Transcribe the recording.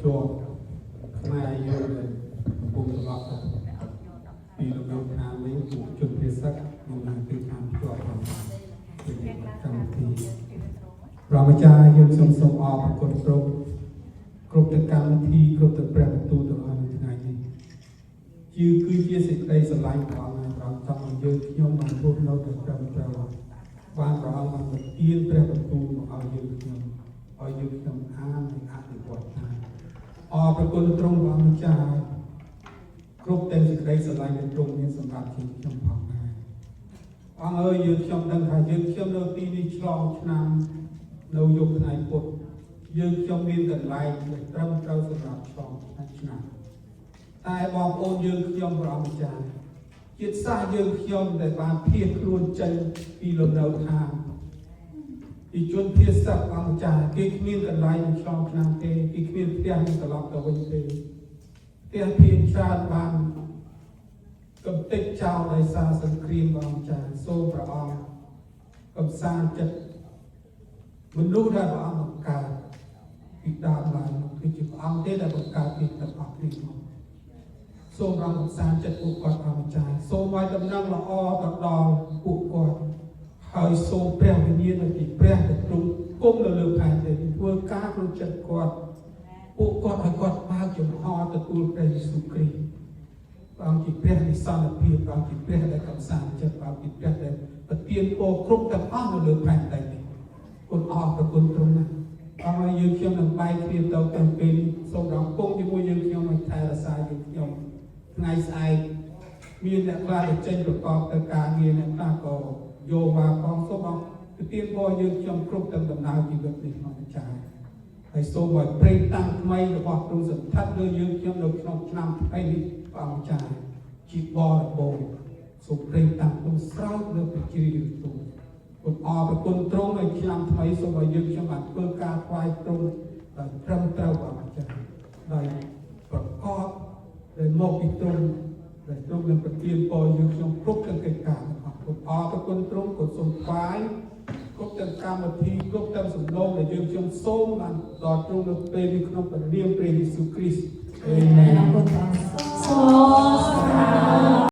ជាប់ខ្មែរយើងពុំត្រឡប់ពីរបៀបខាងវិញពួកជនភាសាក្នុងនាទីខាងជាប់ក្នុងកម្មវិធីប្រមាចារ្យយើងសូមអរគុណគ្រប់ទាំងកម្មវិធីគ្រប់ទាំងព្រះបន្ទូលទាំងអស់នៅថ្ងៃនេះគឺជាសេចក្តីស្រឡាញ់ព្រះអង្គហើយព្រះអង្គចង់ឲ្យយើងខ្ញុំបានរស់នៅដោយត្រឹមត្រូវបានព្រះអង្គបានប្រទានព្រះបន្ទូលមកឲ្យយើងខ្ញុំអាននិងអនុវត្តតាមអរគុណទ្រង់ព្រះម្ចាស់គ្រប់ទាំងសេចក្តីស្រឡាញ់ដែលទ្រង់មានសម្រាប់ជីវិតខ្ញុំផងដែរអង្គអើយយើងខ្ញុំដឹងថាយើងខ្ញុំនៅទីនេះឆ្លងឆ្នាំនៅយុគថ្ងៃពុទ្ធយើងខ្ញុំមានកន្លែងដែលត្រឹមត្រូវសម្រាប់ឆ្លងឆ្នាំតែបងប្អូនយើងខ្ញុំព្រះម្ចាស់ជាតិសាសន៍យើងខ្ញុំដែលបានភៀសខ្លួនចេញពីលំនៅឋានពីជនភៀសសាសន៍ព្រះម្ចាស់គេគ្មានកន្លែងឆ្លងឆ្នាំទេគេគ្មានផ្ទះនឹងត្រឡប់ទៅវិញទេផ្ទះភៀសច្រើនបានកំទេចចោលដោយសារសង្គ្រាមព្រះម្ចាស់សូមព្រះអង្គកំសាន្តចិត្តមនុស្សដែលព្រះអង្គបង្កើតពីដើមឡើងគឺជាព្រះអង្គទេដែលបង្កើតពីទាំងអស់គ្នាមកសូមព្រះអង្គកំសាន្តចិត្តពួកគាត់ព្រះម្ចាស់សូមឲ្យដំណឹងល្អទៅដល់ពួកគាត់ហើយសូមព្រះវិញ្ញាណនៃព្រះដែលទ្រង់គង់នៅលើផែនដីធ្វើការក្នុងចិត្តគាត់ពួកគាត់ឲ្យគាត់បើកចំហទទួលព្រះយេស៊ូវគ្រីស្ទព្រះអង្គជាព្រះនិសន្តិភាពព្រះអង្គជាព្រះដែលកំសាន្តចិត្តព្រះអង្គជាព្រះដែលប្រទានពរគ្រប់ទាំងអស់នៅលើផែនដីនេះគុណអរគុណទ្រង់ណាស់អង្គឲ្យយើងខ្ញុំនឹងបែកគ្នាទៅទាំងពេលសូមព្រះអង្គគង់ជាមួយយើងខ្ញុំឲ្យថែរក្សាយើងខ្ញុំថ្ងៃស្អែកមានអ្នកខ្លះទៅចេញប្រកបទៅការងារអ្នកខ្លះក៏យកមកផងសូមអង្គប្រទានពរយើងខ្ញុំគ្រប់ទាំងដំណើរជីវិតនេះក្នុងចា៎ហើយសូមឲ្យព្រេងតាំងថ្មីរបស់ទ្រង់សន្តិដ្ឋលើយើងខ្ញុំនៅក្នុងឆ្នាំថ្មីនេះព្រះអង្គចា៎ជាបរិបូរណ៍សូមព្រេងតាំងទ្រង់ស្រោចលើប្រជារាស្ត្រទ្រង់គុណអរគុណទ្រង់ឲ្យឆ្នាំថ្មីសូមឲ្យយើងខ្ញុំបានធ្វើការថ្វាយទ្រង់ដោយត្រឹមត្រូវព្រះអង្គចា៎ដោយប្រកបដោយមកពីទ្រង់ដែលទ្រង់នឹងប្រទានពរយើងខ្ញុំគ្រប់ទាំងកិច្ចការរបស់គុណអរគុណទ្រង់គុណសូមថ្វាយគ្រប់ទាំងកម្មវិធីគ្រប់ទាំងសំណូមដែលយើងខ្ញុំសូមបានដល់ទ្រង់នៅពេលនេះក្នុងព្រះនាមព្រះយេស៊ូវគ្រីស្ទអាមែន